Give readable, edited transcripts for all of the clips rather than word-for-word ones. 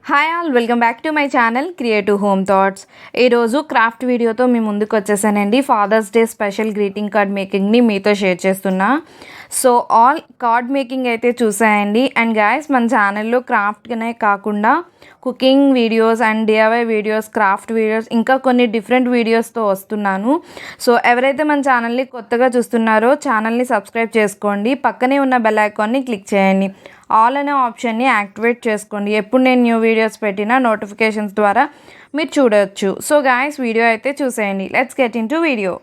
Hi all, welcome back to my channel Creative Home Thoughts. ఈరోజు craft వీడియోతో మీ ముందుకు వచ్చేసానండి. Father's day special greeting card మేకింగ్ని మీతో షేర్ చేస్తున్నా. సో ఆల్ కార్డ్ మేకింగ్ అయితే చూసాయండి. అండ్ గాయస్, మన ఛానల్లో క్రాఫ్ట్గానే కాకుండా cooking videos and DIY videos, craft videos, ఇంకా కొన్ని డిఫరెంట్ వీడియోస్తో వస్తున్నాను. సో ఎవరైతే మన ఛానల్ని కొత్తగా చూస్తున్నారో ఛానల్ని సబ్స్క్రైబ్ చేసుకోండి. పక్కనే ఉన్న బెల్ ఐకాన్ని క్లిక్ చేయండి. ఆల్ అనే ఆప్షన్ని యాక్టివేట్ చేసుకోండి. ఎప్పుడు నేను న్యూ వీడియోస్ పెట్టినా నోటిఫికేషన్స్ ద్వారా మీరు చూడవచ్చు. సో గాయస్, వీడియో అయితే చూసేయండి. Let's get in to video.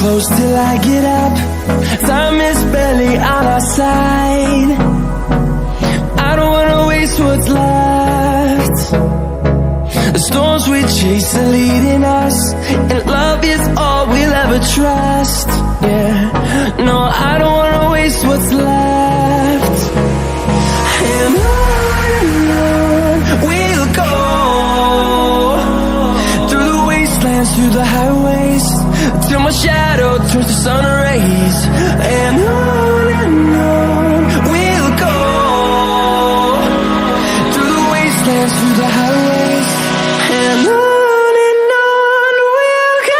Close till I get up. Time is barely on our side. I don't wanna waste what's left. The storms we chase are leading us, and love is all we'll ever trust. Yeah, no, I don't wanna waste what's left. And on we'll go, through the wastelands, through the highways, till my shadow turns to sun rays. And on we'll go, through the wastelands, through the highways. And on we'll go.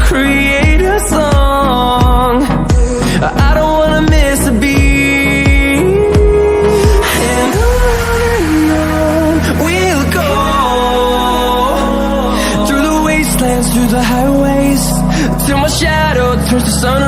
Create a song. I don't wanna miss a beat. And on we'll go, through the wastelands, through the highways, till my shadow turns to sun